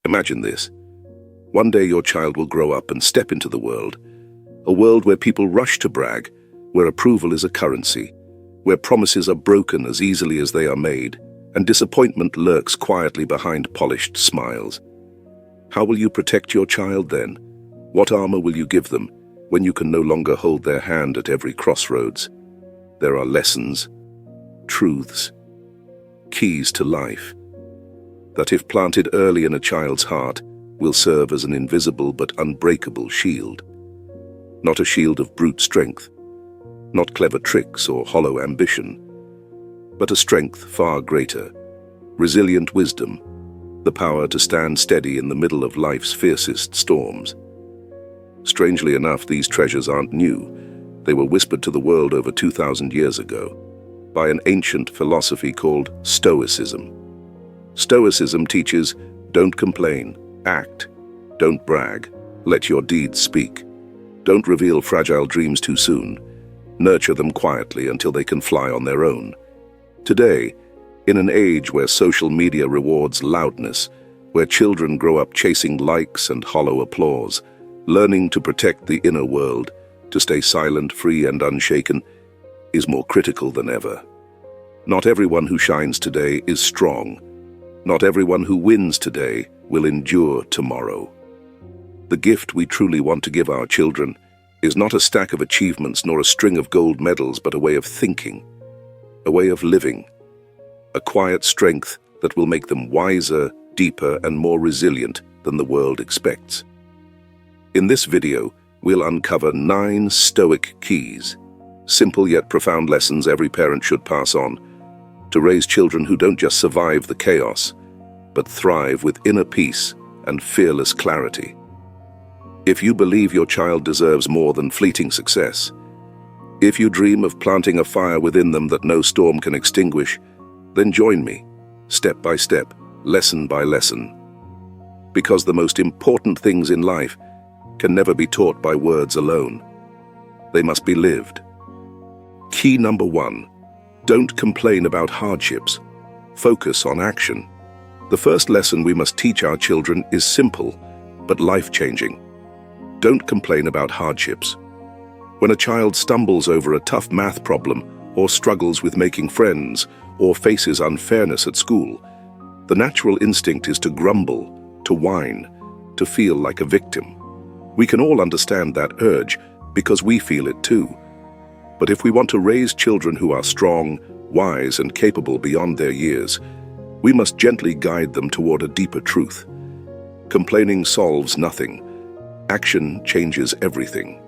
Imagine this. One day your child will grow up and step into the world, a world where people rush to brag, where approval is a currency, where promises are broken as easily as they are made, and disappointment lurks quietly behind polished smiles. How will you protect your child then? What armor will you give them when you can no longer hold their hand at every crossroads? There are lessons, truths, keys to life, that if planted early in a child's heart, will serve as an invisible but unbreakable shield. Not a shield of brute strength, not clever tricks or hollow ambition, but a strength far greater, resilient wisdom, the power to stand steady in the middle of life's fiercest storms. Strangely enough, these treasures aren't new. They were whispered to the world over 2,000 years ago by an ancient philosophy called Stoicism. Stoicism teaches, don't complain, act, don't brag, let your deeds speak. Don't reveal fragile dreams too soon. Nurture them quietly until they can fly on their own. Today, in an age where social media rewards loudness, where children grow up chasing likes and hollow applause, learning to protect the inner world, to stay silent, free, and unshaken, is more critical than ever. Not everyone who shines today is strong. Not everyone who wins today will endure tomorrow. The gift we truly want to give our children is not a stack of achievements nor a string of gold medals, but a way of thinking, a way of living, a quiet strength that will make them wiser, deeper, and more resilient than the world expects. In this video, we'll uncover 9 Stoic Keys, simple yet profound lessons every parent should pass on, to raise children who don't just survive the chaos, but thrive with inner peace and fearless clarity. If you believe your child deserves more than fleeting success, if you dream of planting a fire within them that no storm can extinguish, then join me, step by step, lesson by lesson. Because the most important things in life can never be taught by words alone. They must be lived. Key number 1, don't complain about hardships. Focus on action. The first lesson we must teach our children is simple, but life-changing. Don't complain about hardships. When a child stumbles over a tough math problem, or struggles with making friends, or faces unfairness at school, the natural instinct is to grumble, to whine, to feel like a victim. We can all understand that urge because we feel it too. But if we want to raise children who are strong, wise, and capable beyond their years, we must gently guide them toward a deeper truth. Complaining solves nothing. Action changes everything.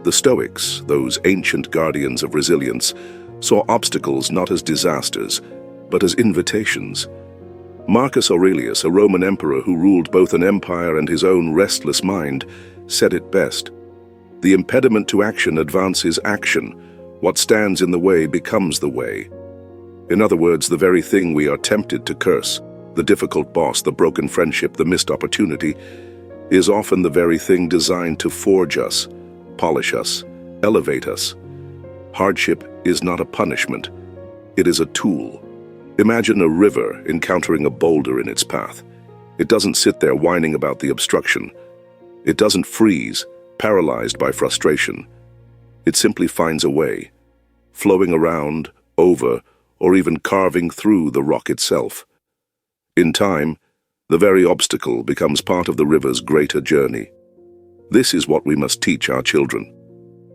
The Stoics, those ancient guardians of resilience, saw obstacles not as disasters, but as invitations. Marcus Aurelius, a Roman emperor who ruled both an empire and his own restless mind, said it best. The impediment to action advances action. What stands in the way becomes the way. In other words, the very thing we are tempted to curse, the difficult boss, the broken friendship, the missed opportunity, is often the very thing designed to forge us, polish us, elevate us. Hardship is not a punishment. It is a tool. Imagine a river encountering a boulder in its path. It doesn't sit there whining about the obstruction. It doesn't freeze, paralyzed by frustration. It simply finds a way, flowing around, over, or even carving through the rock itself. In time, the very obstacle becomes part of the river's greater journey. This is what we must teach our children,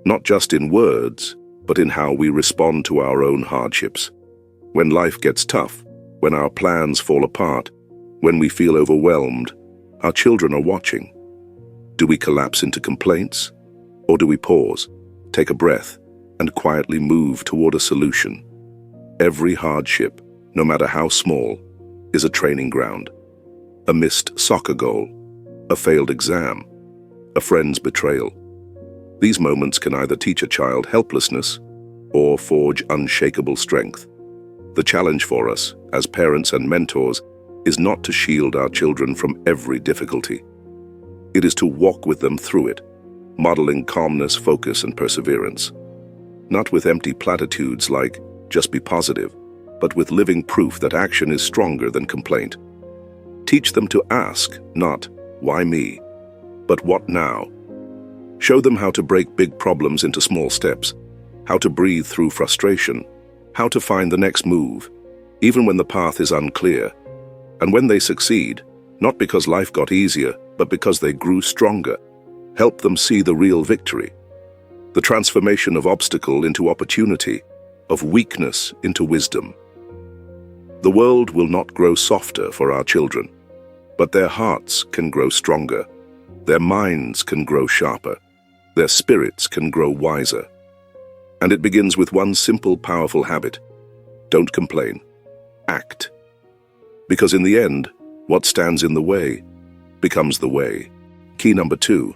not just in words, but in how we respond to our own hardships. When life gets tough, when our plans fall apart, when we feel overwhelmed, our children are watching. Do we collapse into complaints? Or do we pause, take a breath, and quietly move toward a solution? Every hardship, no matter how small, is a training ground. A missed soccer goal, a failed exam, a friend's betrayal. These moments can either teach a child helplessness or forge unshakable strength. The challenge for us, as parents and mentors, is not to shield our children from every difficulty. It is to walk with them through it, modeling calmness, focus, and perseverance. Not with empty platitudes like, just be positive, but with living proof that action is stronger than complaint. Teach them to ask, not, "Why me?" but "What now?" Show them how to break big problems into small steps, how to breathe through frustration, how to find the next move, even when the path is unclear. And when they succeed, not because life got easier, but because they grew stronger, help them see the real victory. The transformation of obstacle into opportunity, of weakness into wisdom. The world will not grow softer for our children, but their hearts can grow stronger, their minds can grow sharper, their spirits can grow wiser. And it begins with one simple, powerful habit. Don't complain. Act. Because in the end, what stands in the way becomes the way. Key number 2,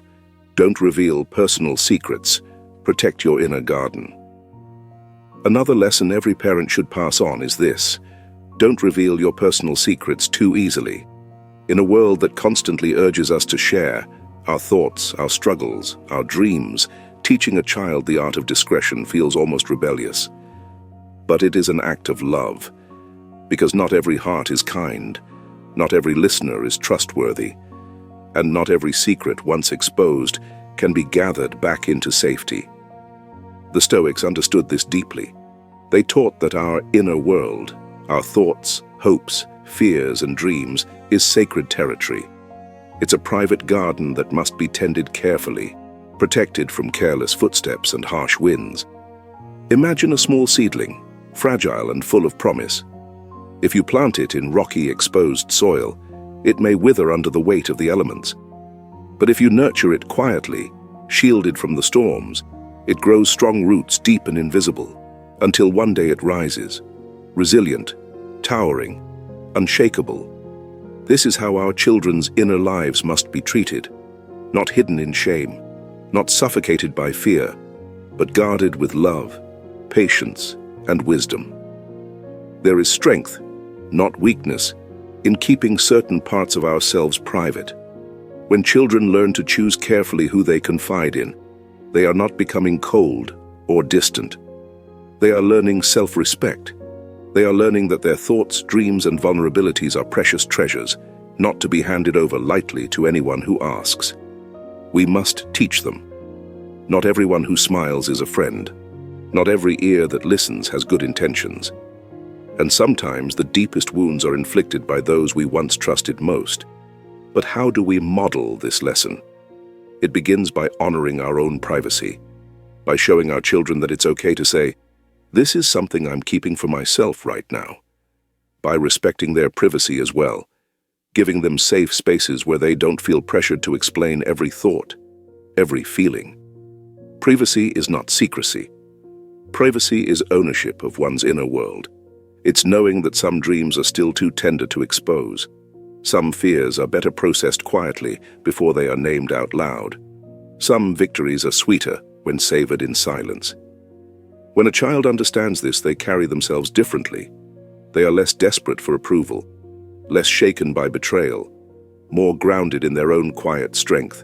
don't reveal personal secrets. Protect your inner garden. Another lesson every parent should pass on is this: don't reveal your personal secrets too easily. In a world that constantly urges us to share our thoughts, our struggles, our dreams, teaching a child the art of discretion feels almost rebellious. But it is an act of love, because not every heart is kind, not every listener is trustworthy, and not every secret once exposed can be gathered back into safety. The Stoics understood this deeply. They taught that our inner world, our thoughts, hopes, fears, and dreams, is sacred territory. It's a private garden that must be tended carefully, protected from careless footsteps and harsh winds. Imagine a small seedling, fragile and full of promise. If you plant it in rocky, exposed soil, it may wither under the weight of the elements. But if you nurture it quietly, shielded from the storms, it grows strong roots deep and invisible, until one day it rises, resilient, towering, unshakable. This is how our children's inner lives must be treated, not hidden in shame, not suffocated by fear, but guarded with love, patience, and wisdom. There is strength, not weakness, in keeping certain parts of ourselves private. When children learn to choose carefully who they confide in, they are not becoming cold or distant. They are learning self-respect. They are learning that their thoughts, dreams, and vulnerabilities are precious treasures, not to be handed over lightly to anyone who asks. We must teach them. Not everyone who smiles is a friend. Not every ear that listens has good intentions. And sometimes the deepest wounds are inflicted by those we once trusted most. But how do we model this lesson? It begins by honoring our own privacy, by showing our children that it's okay to say, "This is something I'm keeping for myself right now," by respecting their privacy as well, giving them safe spaces where they don't feel pressured to explain every thought, every feeling. Privacy is not secrecy. Privacy is ownership of one's inner world. It's knowing that some dreams are still too tender to expose. Some fears are better processed quietly before they are named out loud. Some victories are sweeter when savored in silence. When a child understands this, they carry themselves differently. They are less desperate for approval, less shaken by betrayal, more grounded in their own quiet strength.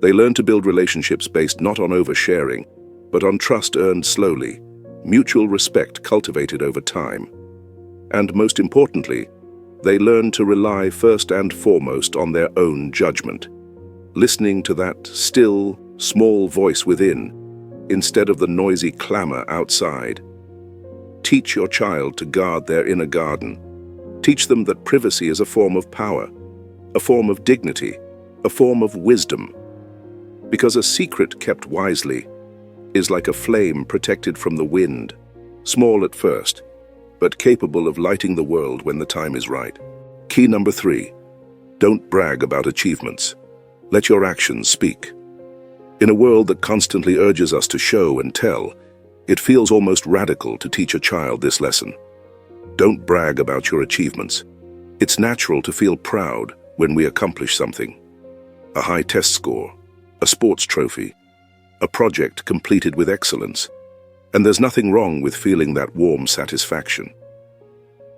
They learn to build relationships based not on oversharing, but on trust earned slowly, mutual respect cultivated over time. And most importantly, they learn to rely first and foremost on their own judgment, listening to that still, small voice within, instead of the noisy clamor outside. Teach your child to guard their inner garden. Teach them that privacy is a form of power, a form of dignity, a form of wisdom. Because a secret kept wisely is like a flame protected from the wind, small at first, but capable of lighting the world when the time is right. Key number 3, don't brag about achievements. Let your actions speak. In a world that constantly urges us to show and tell, it feels almost radical to teach a child this lesson. Don't brag about your achievements. It's natural to feel proud when we accomplish something. A high test score, a sports trophy, a project completed with excellence. And there's nothing wrong with feeling that warm satisfaction.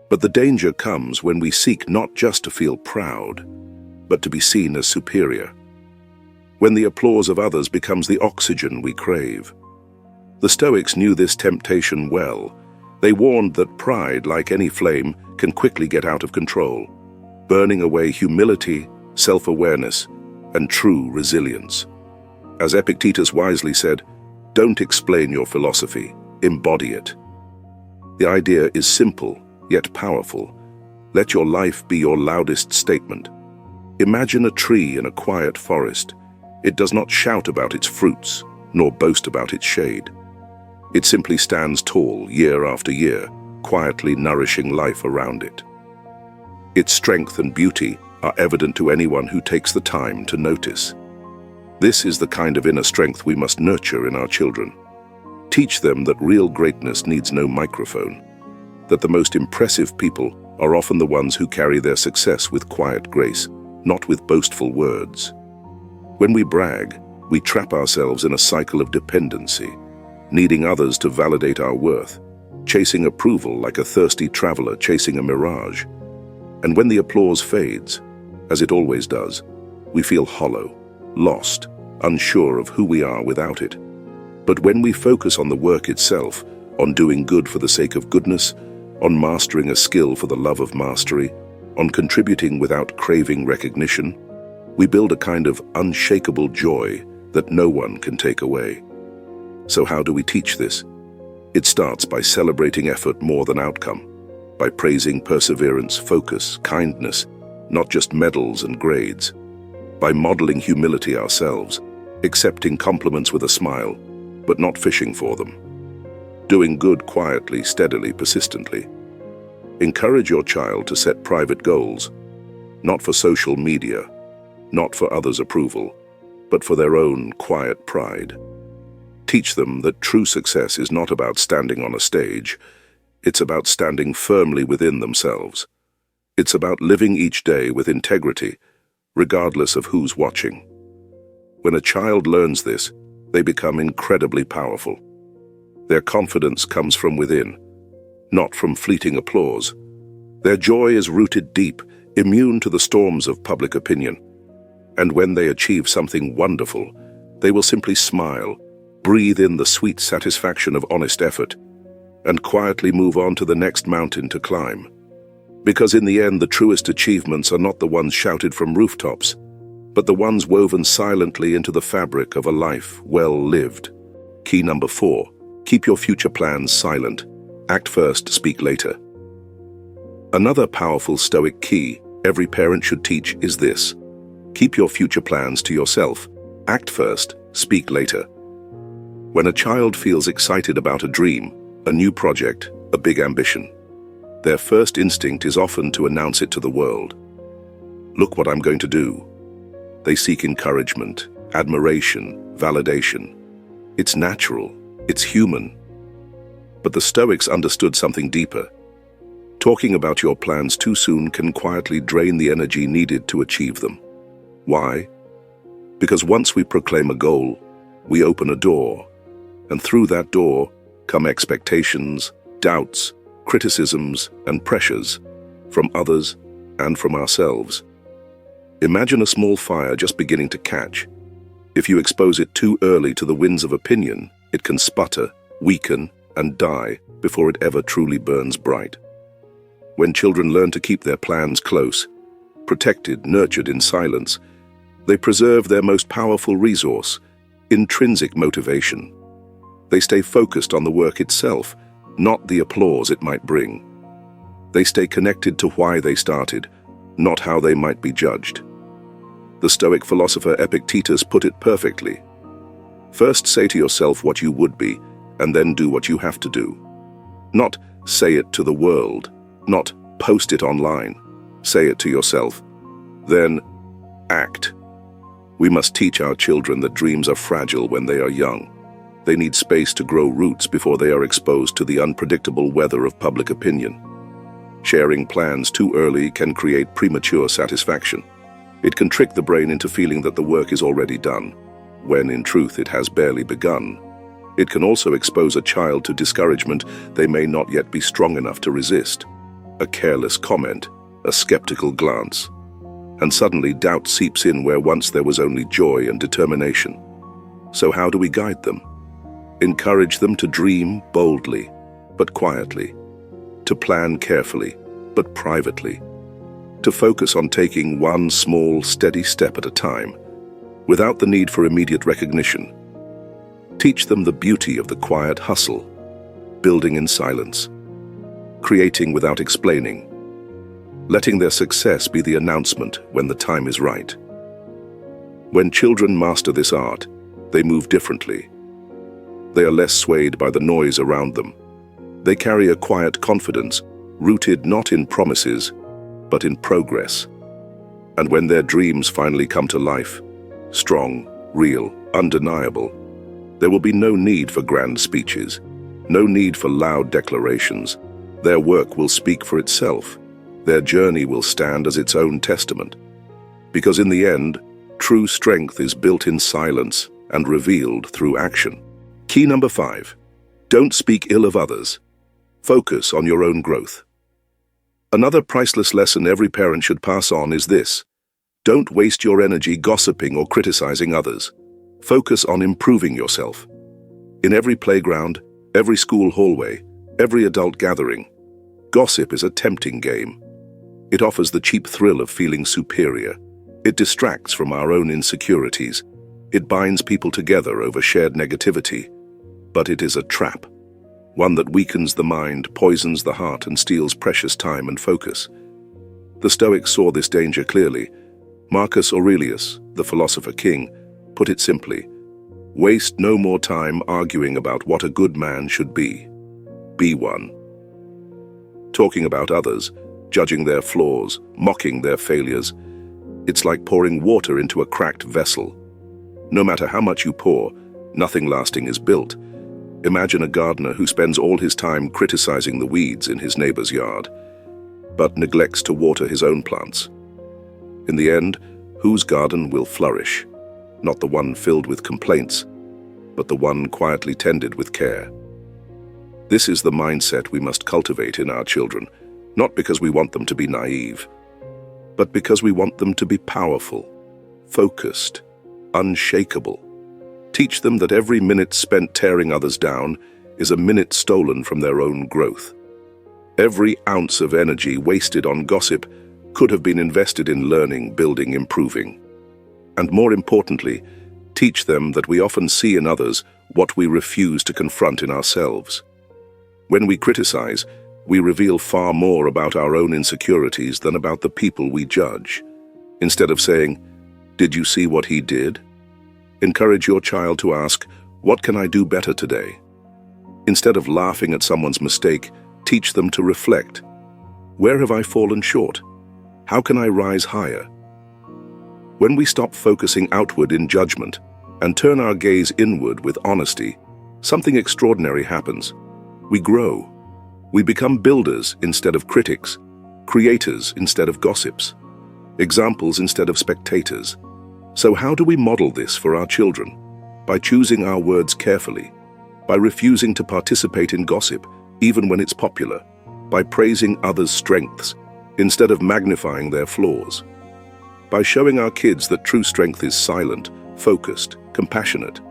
But the danger comes when we seek not just to feel proud, but to be seen as superior. When the applause of others becomes the oxygen we crave. The Stoics knew this temptation well. They warned that pride, like any flame, can quickly get out of control. burning away humility, self-awareness, and true resilience. As Epictetus wisely said, "Don't explain your philosophy, embody it." The idea is simple, yet powerful. Let your life be your loudest statement. Imagine a tree in a quiet forest. It does not shout about its fruits, nor boast about its shade. It simply stands tall year after year, quietly nourishing life around it. Its strength and beauty are evident to anyone who takes the time to notice. This is the kind of inner strength we must nurture in our children. Teach them that real greatness needs no microphone, that the most impressive people are often the ones who carry their success with quiet grace, not with boastful words. When we brag, we trap ourselves in a cycle of dependency, needing others to validate our worth, chasing approval like a thirsty traveler chasing a mirage. And when the applause fades, as it always does, we feel hollow, lost, unsure of who we are without it. But when we focus on the work itself, on doing good for the sake of goodness, on mastering a skill for the love of mastery, on contributing without craving recognition, we build a kind of unshakable joy that no one can take away. So how do we teach this? It starts by celebrating effort more than outcome, by praising perseverance, focus, kindness, not just medals and grades, by modeling humility ourselves, accepting compliments with a smile, but not fishing for them, doing good quietly, steadily, persistently. Encourage your child to set private goals, not for social media, not for others' approval, but for their own quiet pride. Teach them that true success is not about standing on a stage. It's about standing firmly within themselves. It's about living each day with integrity, regardless of who's watching. When a child learns this, they become incredibly powerful. Their confidence comes from within, not from fleeting applause. Their joy is rooted deep, immune to the storms of public opinion. And when they achieve something wonderful, they will simply smile, breathe in the sweet satisfaction of honest effort, and quietly move on to the next mountain to climb. Because in the end, the truest achievements are not the ones shouted from rooftops, but the ones woven silently into the fabric of a life well lived. Key number 4, keep your future plans silent. Act first, speak later. Another powerful Stoic key every parent should teach is this: keep your future plans to yourself. Act first, speak later. When a child feels excited about a dream, a new project, a big ambition, their first instinct is often to announce it to the world. Look what I'm going to do. They seek encouragement, admiration, validation. It's natural, it's human. But the Stoics understood something deeper. Talking about your plans too soon can quietly drain the energy needed to achieve them. Why? Because once we proclaim a goal, we open a door, and through that door come expectations, doubts, criticisms, and pressures from others and from ourselves. Imagine a small fire just beginning to catch. If you expose it too early to the winds of opinion, it can sputter, weaken, and die before it ever truly burns bright. When children learn to keep their plans close, protected, nurtured in silence, they preserve their most powerful resource, intrinsic motivation. They stay focused on the work itself, not the applause it might bring. They stay connected to why they started, not how they might be judged. The Stoic philosopher Epictetus put it perfectly. First say to yourself what you would be, and then do what you have to do. Not say it to the world, not post it online. Say it to yourself. Then act. We must teach our children that dreams are fragile when they are young. They need space to grow roots before they are exposed to the unpredictable weather of public opinion. Sharing plans too early can create premature satisfaction. It can trick the brain into feeling that the work is already done, when in truth it has barely begun. It can also expose a child to discouragement they may not yet be strong enough to resist. A careless comment, a skeptical glance, and suddenly doubt seeps in where once there was only joy and determination. So how do we guide them? Encourage them to dream boldly, but quietly, to plan carefully, but privately, to focus on taking one small, steady step at a time, without the need for immediate recognition. Teach them the beauty of the quiet hustle, building in silence, creating without explaining, letting their success be the announcement when the time is right. When children master this art, they move differently. They are less swayed by the noise around them. They carry a quiet confidence, rooted not in promises, but in progress. And when their dreams finally come to life, strong, real, undeniable, there will be no need for grand speeches, no need for loud declarations. Their work will speak for itself. Their journey will stand as its own testament. Because in the end, true strength is built in silence and revealed through action. Key number 5. Don't speak ill of others. Focus on your own growth. Another priceless lesson every parent should pass on is this: don't waste your energy gossiping or criticizing others. Focus on improving yourself. In every playground, every school hallway, every adult gathering, gossip is a tempting game. It offers the cheap thrill of feeling superior. It distracts from our own insecurities. It binds people together over shared negativity. But it is a trap, one that weakens the mind, poisons the heart, and steals precious time and focus. The Stoics saw this danger clearly. Marcus Aurelius, the philosopher king, put it simply: waste no more time arguing about what a good man should be. Be one. Talking about others, judging their flaws, mocking their failures, it's like pouring water into a cracked vessel. No matter how much you pour, nothing lasting is built. Imagine a gardener who spends all his time criticizing the weeds in his neighbor's yard, but neglects to water his own plants. In the end, whose garden will flourish? Not the one filled with complaints, but the one quietly tended with care. This is the mindset we must cultivate in our children, not because we want them to be naive, but because we want them to be powerful, focused, unshakable. Teach them that every minute spent tearing others down is a minute stolen from their own growth. Every ounce of energy wasted on gossip could have been invested in learning, building, improving. And more importantly, teach them that we often see in others what we refuse to confront in ourselves. When we criticize, we reveal far more about our own insecurities than about the people we judge. Instead of saying, "Did you see what he did?" encourage your child to ask, "What can I do better today?" Instead of laughing at someone's mistake, teach them to reflect. Where have I fallen short? How can I rise higher? When we stop focusing outward in judgment and turn our gaze inward with honesty, something extraordinary happens. We grow. We become builders instead of critics, creators instead of gossips, examples instead of spectators. So how do we model this for our children? By choosing our words carefully, by refusing to participate in gossip, even when it's popular, by praising others' strengths instead of magnifying their flaws, by showing our kids that true strength is silent, focused, compassionate.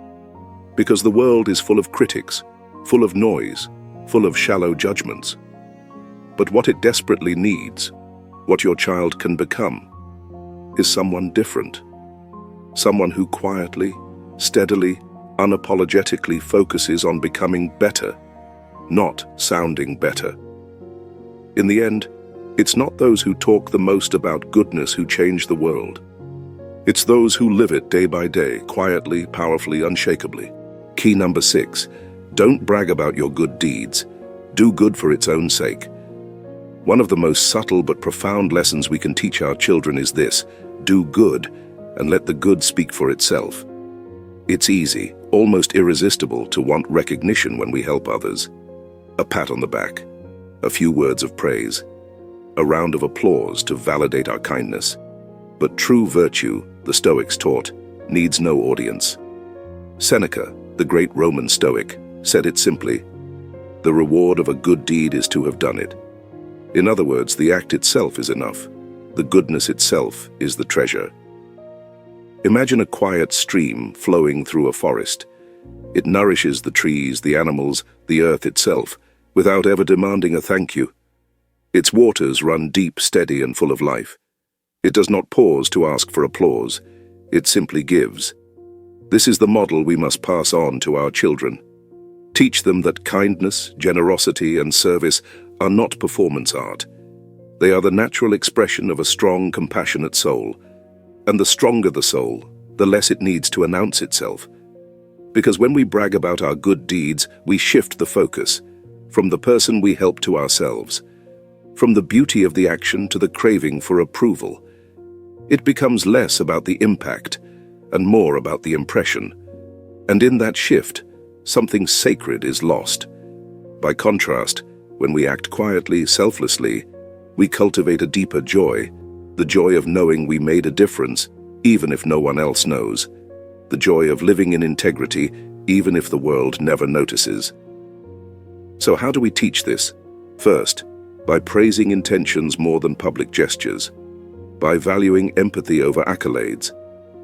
Because the world is full of critics, full of noise, full of shallow judgments. But what it desperately needs, what your child can become, is someone different. Someone who quietly, steadily, unapologetically focuses on becoming better, not sounding better. In the end, it's not those who talk the most about goodness who change the world. It's those who live it day by day, quietly, powerfully, unshakably. Key number 6, don't brag about your good deeds. Do good for its own sake. One of the most subtle but profound lessons we can teach our children is this: do good and let the good speak for itself. It's easy, almost irresistible, to want recognition when we help others. A pat on the back, a few words of praise, a round of applause to validate our kindness. But true virtue, the Stoics taught, needs no audience. Seneca, the great Roman Stoic, said it simply: the reward of a good deed is to have done it. In other words, the act itself is enough. The goodness itself is the treasure. Imagine a quiet stream flowing through a forest. It nourishes the trees, the animals, the earth itself, without ever demanding a thank you. Its waters run deep, steady, and full of life. It does not pause to ask for applause. It simply gives. This is the model we must pass on to our children. Teach them that kindness, generosity, and service are not performance art. They are the natural expression of a strong, compassionate soul. And the stronger the soul, the less it needs to announce itself. Because when we brag about our good deeds, we shift the focus from the person we help to ourselves, from the beauty of the action to the craving for approval. It becomes less about the impact and more about the impression. And in that shift, something sacred is lost. By contrast, when we act quietly, selflessly, we cultivate a deeper joy, the joy of knowing we made a difference, even if no one else knows, the joy of living in integrity, even if the world never notices. So how do we teach this? First, by praising intentions more than public gestures, by valuing empathy over accolades,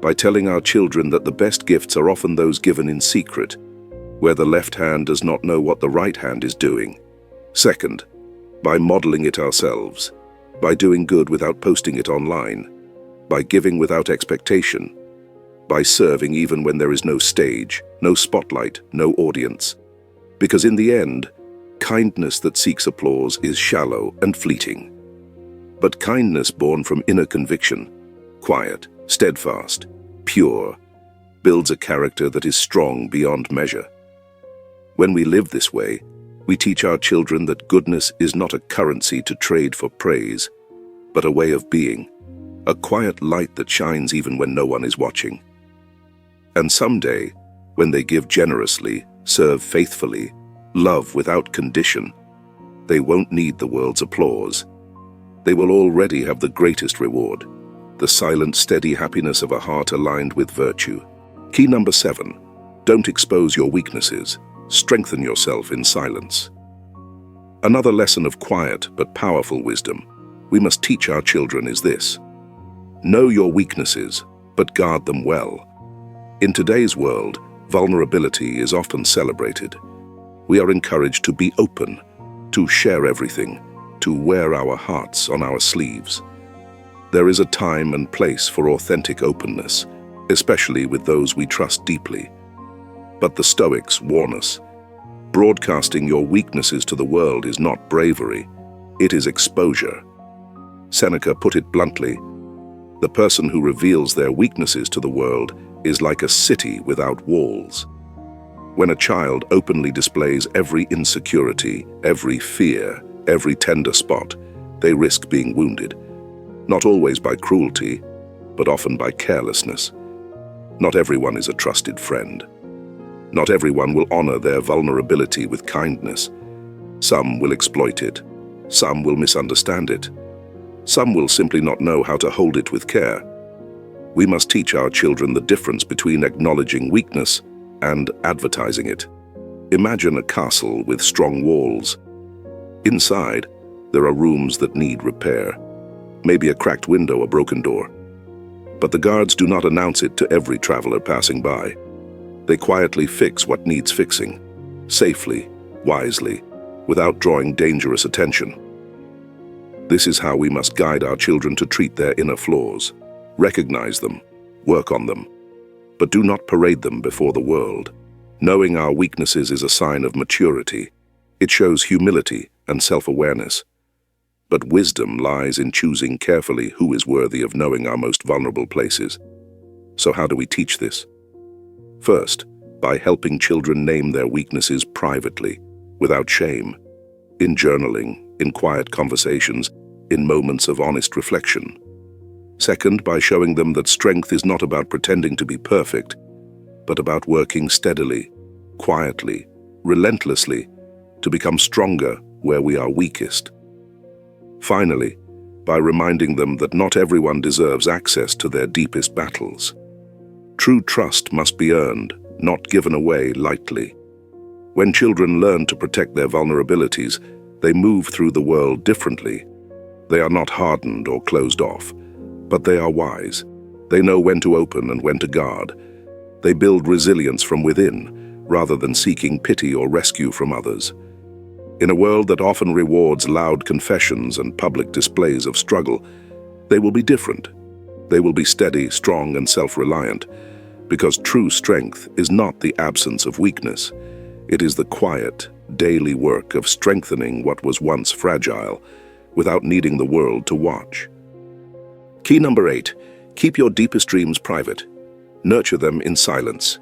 by telling our children that the best gifts are often those given in secret, where the left hand does not know what the right hand is doing. Second, by modeling it ourselves, by doing good without posting it online, by giving without expectation, by serving even when there is no stage, no spotlight, no audience. Because in the end, kindness that seeks applause is shallow and fleeting. But kindness born from inner conviction, quiet, steadfast, pure, builds a character that is strong beyond measure. When we live this way, we teach our children that goodness is not a currency to trade for praise, but a way of being, a quiet light that shines even when no one is watching. And someday, when they give generously, serve faithfully, love without condition, they won't need the world's applause. They will already have the greatest reward, the silent, steady happiness of a heart aligned with virtue. Key number 7, don't expose your weaknesses. Strengthen yourself in silence. Another lesson of quiet but powerful wisdom we must teach our children is this: know your weaknesses, but guard them well. In today's world, vulnerability is often celebrated. We are encouraged to be open, to share everything, to wear our hearts on our sleeves. There is a time and place for authentic openness, especially with those we trust deeply. But the Stoics warn us, broadcasting your weaknesses to the world is not bravery, it is exposure. Seneca put it bluntly, the person who reveals their weaknesses to the world is like a city without walls. When a child openly displays every insecurity, every fear, every tender spot, they risk being wounded, not always by cruelty, but often by carelessness. Not everyone is a trusted friend. Not everyone will honor their vulnerability with kindness. Some will exploit it. Some will misunderstand it. Some will simply not know how to hold it with care. We must teach our children the difference between acknowledging weakness and advertising it. Imagine a castle with strong walls. Inside, there are rooms that need repair. Maybe a cracked window, a broken door. But the guards do not announce it to every traveler passing by. They quietly fix what needs fixing, safely, wisely, without drawing dangerous attention. This is how we must guide our children to treat their inner flaws. Recognize them, work on them, but do not parade them before the world. Knowing our weaknesses is a sign of maturity. It shows humility and self-awareness. But wisdom lies in choosing carefully who is worthy of knowing our most vulnerable places. So how do we teach this? First, by helping children name their weaknesses privately, without shame, in journaling, in quiet conversations, in moments of honest reflection. Second, by showing them that strength is not about pretending to be perfect, but about working steadily, quietly, relentlessly, to become stronger where we are weakest. Finally, by reminding them that not everyone deserves access to their deepest battles. True trust must be earned, not given away lightly. When children learn to protect their vulnerabilities, they move through the world differently. They are not hardened or closed off, but they are wise. They know when to open and when to guard. They build resilience from within, rather than seeking pity or rescue from others. In a world that often rewards loud confessions and public displays of struggle, They will be different. They will be steady, strong, and self-reliant, because true strength is not the absence of weakness. It is the quiet, daily work of strengthening what was once fragile without needing the world to watch. Key number 8, keep your deepest dreams private. Nurture them in silence.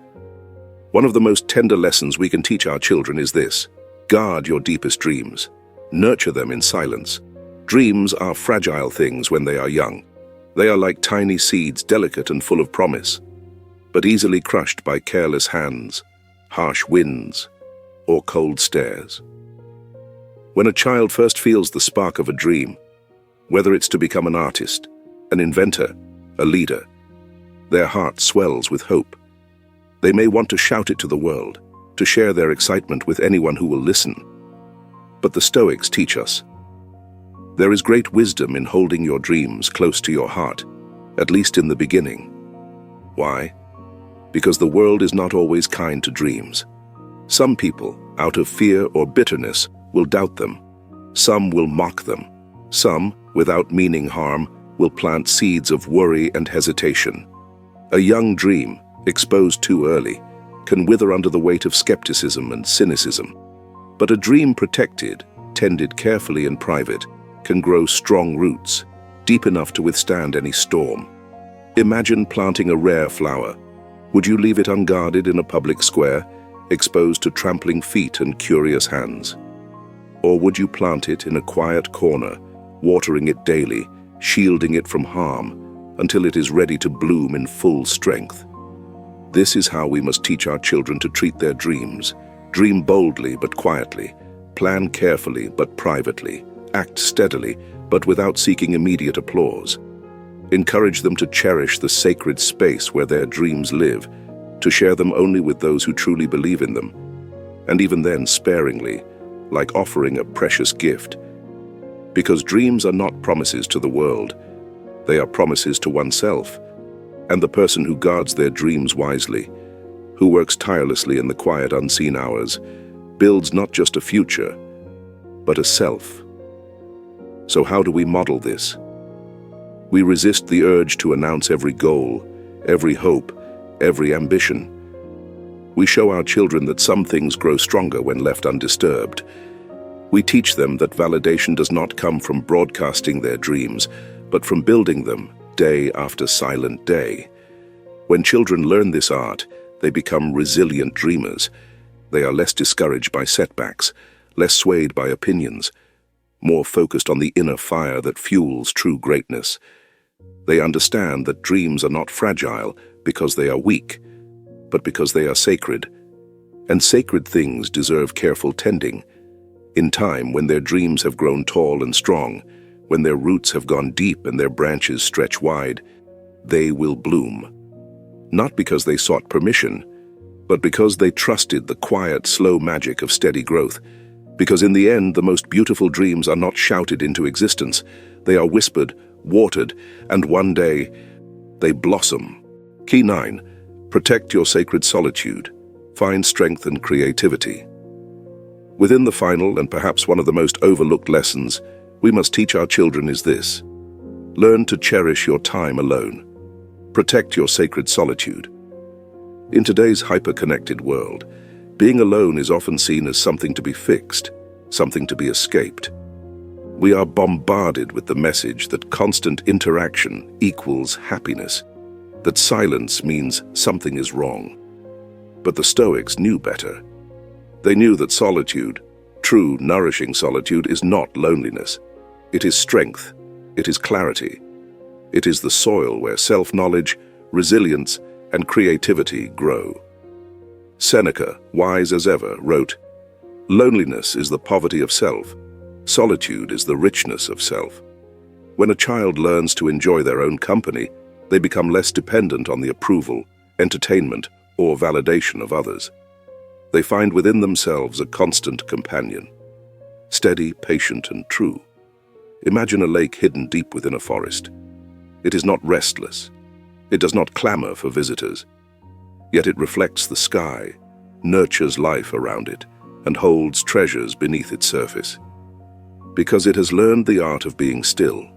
One of the most tender lessons we can teach our children is this: guard your deepest dreams. Nurture them in silence. Dreams are fragile things when they are young. They are like tiny seeds, delicate and full of promise, but easily crushed by careless hands, harsh winds, or cold stares. When a child first feels the spark of a dream, whether it's to become an artist, an inventor, a leader, their heart swells with hope. They may want to shout it to the world, to share their excitement with anyone who will listen. But the Stoics teach us, there is great wisdom in holding your dreams close to your heart, at least in the beginning. Why? Because the world is not always kind to dreams. Some people, out of fear or bitterness, will doubt them. Some will mock them. Some, without meaning harm, will plant seeds of worry and hesitation. A young dream, exposed too early, can wither under the weight of skepticism and cynicism. But a dream protected, tended carefully in private, can grow strong roots, deep enough to withstand any storm. Imagine planting a rare flower. Would you leave it unguarded in a public square, exposed to trampling feet and curious hands? Or would you plant it in a quiet corner, watering it daily, shielding it from harm, until it is ready to bloom in full strength? This is how we must teach our children to treat their dreams. Dream boldly but quietly, plan carefully but privately, act steadily but without seeking immediate applause. Encourage them to cherish the sacred space where their dreams live, to share them only with those who truly believe in them, and even then sparingly, like offering a precious gift. Because dreams are not promises to the world, they are promises to oneself, and the person who guards their dreams wisely, who works tirelessly in the quiet, unseen hours, builds not just a future, but a self. So how do we model this? We resist the urge to announce every goal, every hope, every ambition. We show our children that some things grow stronger when left undisturbed. We teach them that validation does not come from broadcasting their dreams, but from building them day after silent day. When children learn this art, they become resilient dreamers. They are less discouraged by setbacks, less swayed by opinions, more focused on the inner fire that fuels true greatness. They understand that dreams are not fragile because they are weak, but because they are sacred. And sacred things deserve careful tending. In time, when their dreams have grown tall and strong, when their roots have gone deep and their branches stretch wide, they will bloom. Not because they sought permission, but because they trusted the quiet, slow magic of steady growth. Because in the end, the most beautiful dreams are not shouted into existence. They are whispered, watered, and one day, they blossom. Key 9. Protect your sacred solitude. Find strength and creativity. Within the final and perhaps one of the most overlooked lessons we must teach our children is this: learn to cherish your time alone. Protect your sacred solitude. In today's hyper-connected world, being alone is often seen as something to be fixed, something to be escaped. We are bombarded with the message that constant interaction equals happiness, that silence means something is wrong. But the Stoics knew better. They knew that solitude, true, nourishing solitude, is not loneliness. It is strength. It is clarity. It is the soil where self-knowledge, resilience, and creativity grow. Seneca, wise as ever, wrote, "Loneliness is the poverty of self. Solitude is the richness of self." When a child learns to enjoy their own company, they become less dependent on the approval, entertainment, or validation of others. They find within themselves a constant companion, steady, patient, and true. Imagine a lake hidden deep within a forest. It is not restless. It does not clamor for visitors. Yet it reflects the sky, nurtures life around it, and holds treasures beneath its surface. Because it has learned the art of being still.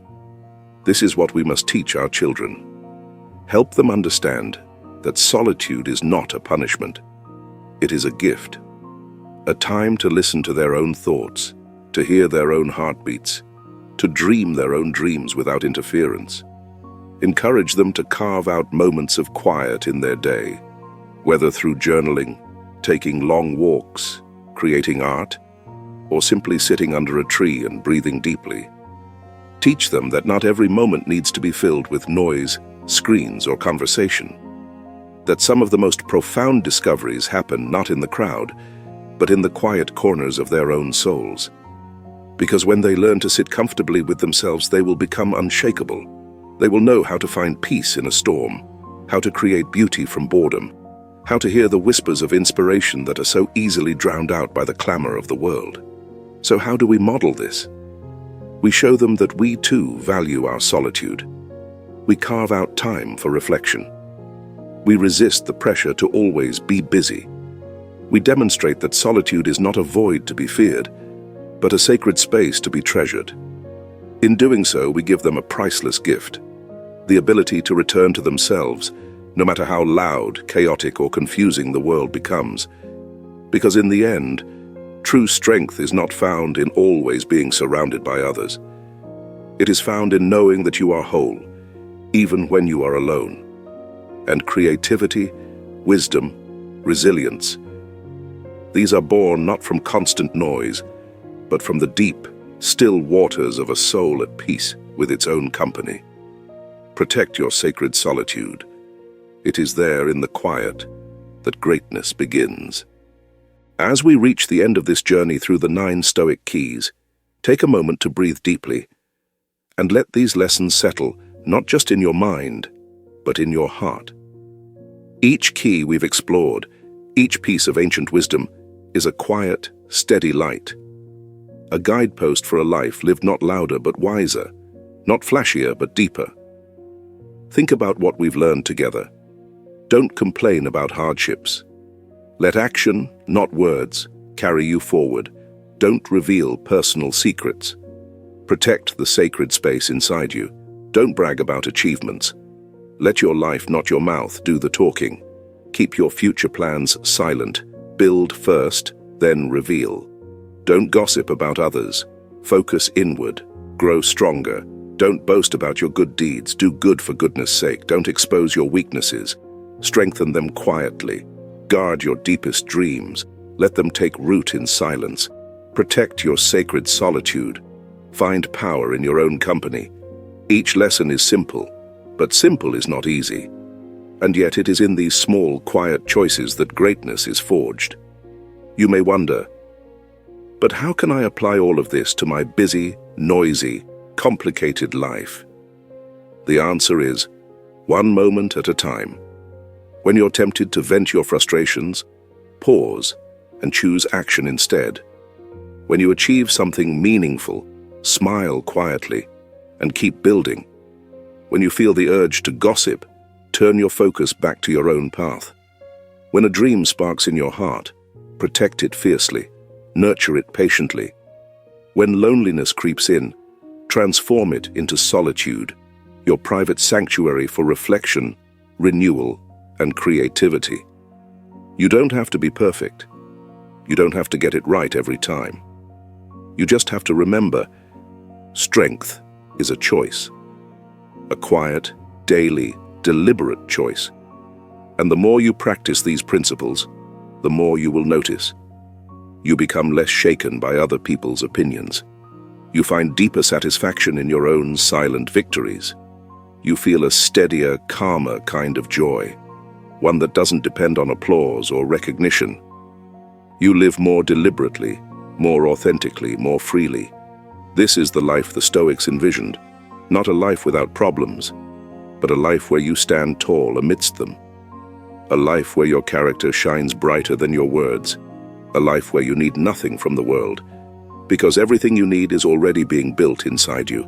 This is what we must teach our children. Help them understand that solitude is not a punishment. It is a gift. A time to listen to their own thoughts, to hear their own heartbeats, to dream their own dreams without interference. Encourage them to carve out moments of quiet in their day, whether through journaling, taking long walks, creating art, or simply sitting under a tree and breathing deeply. Teach them that not every moment needs to be filled with noise, screens, or conversation. That some of the most profound discoveries happen not in the crowd, but in the quiet corners of their own souls. Because when they learn to sit comfortably with themselves, they will become unshakable. They will know how to find peace in a storm, how to create beauty from boredom, how to hear the whispers of inspiration that are so easily drowned out by the clamor of the world. So how do we model this? We show them that we too value our solitude. We carve out time for reflection. We resist the pressure to always be busy. We demonstrate that solitude is not a void to be feared, but a sacred space to be treasured. In doing so, we give them a priceless gift, the ability to return to themselves, no matter how loud, chaotic, or confusing the world becomes. Because in the end, true strength is not found in always being surrounded by others. It is found in knowing that you are whole, even when you are alone. And creativity, wisdom, resilience, these are born not from constant noise, but from the deep, still waters of a soul at peace with its own company. Protect your sacred solitude. It is there in the quiet that greatness begins. As we reach the end of this journey through the 9 Stoic Keys, take a moment to breathe deeply and let these lessons settle not just in your mind, but in your heart. Each key we've explored, each piece of ancient wisdom, is a quiet, steady light. A guidepost for a life lived not louder but wiser, not flashier but deeper. Think about what we've learned together. Don't complain about hardships. Let action, not words, carry you forward. Don't reveal personal secrets. Protect the sacred space inside you. Don't brag about achievements. Let your life, not your mouth, do the talking. Keep your future plans silent. Build first, then reveal. Don't gossip about others. Focus inward. Grow stronger. Don't boast about your good deeds. Do good for goodness' sake. Don't expose your weaknesses. Strengthen them quietly. Guard your deepest dreams. Let them take root in silence. Protect your sacred solitude. Find power in your own company. Each lesson is simple, but simple is not easy. And yet it is in these small, quiet choices that greatness is forged. You may wonder, but how can I apply all of this to my busy, noisy, complicated life? The answer is, one moment at a time. When you're tempted to vent your frustrations, pause and choose action instead. When you achieve something meaningful, smile quietly and keep building. When you feel the urge to gossip, turn your focus back to your own path. When a dream sparks in your heart, protect it fiercely, nurture it patiently. When loneliness creeps in, transform it into solitude, your private sanctuary for reflection, renewal, and creativity. You don't have to be perfect. You don't have to get it right every time. You just have to remember, strength is a choice. A quiet, daily, deliberate choice. And the more you practice these principles, the more you will notice. You become less shaken by other people's opinions. You find deeper satisfaction in your own silent victories. You feel a steadier, calmer kind of joy, one that doesn't depend on applause or recognition. You live more deliberately, more authentically, more freely. This is the life the Stoics envisioned, not a life without problems, but a life where you stand tall amidst them. A life where your character shines brighter than your words. A life where you need nothing from the world, because everything you need is already being built inside you.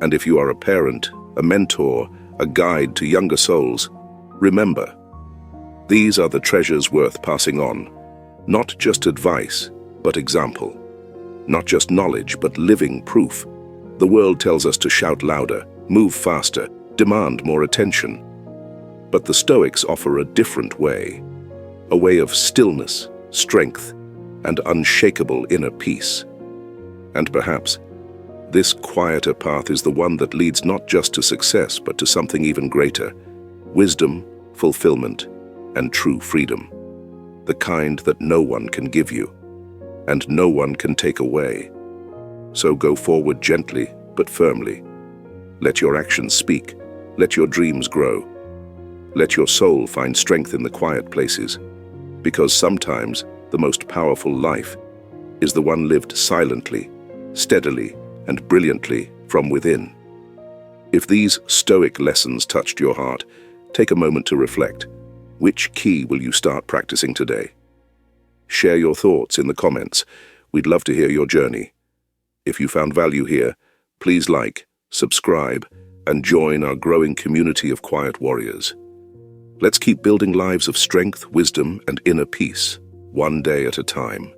And if you are a parent, a mentor, a guide to younger souls, remember, these are the treasures worth passing on. Not just advice, but example. Not just knowledge, but living proof. The world tells us to shout louder, move faster, demand more attention. But the Stoics offer a different way, a way of stillness, strength, and unshakable inner peace. And perhaps this quieter path is the one that leads not just to success, but to something even greater: wisdom, fulfillment, and true freedom. The kind that no one can give you, and no one can take away. So go forward gently, but firmly. Let your actions speak. Let your dreams grow. Let your soul find strength in the quiet places, because sometimes the most powerful life is the one lived silently, steadily, and brilliantly from within. If these Stoic lessons touched your heart, take a moment to reflect. Which key will you start practicing today? Share your thoughts in the comments. We'd love to hear your journey. If you found value here, please like, subscribe, and join our growing community of quiet warriors. Let's keep building lives of strength, wisdom, and inner peace, one day at a time.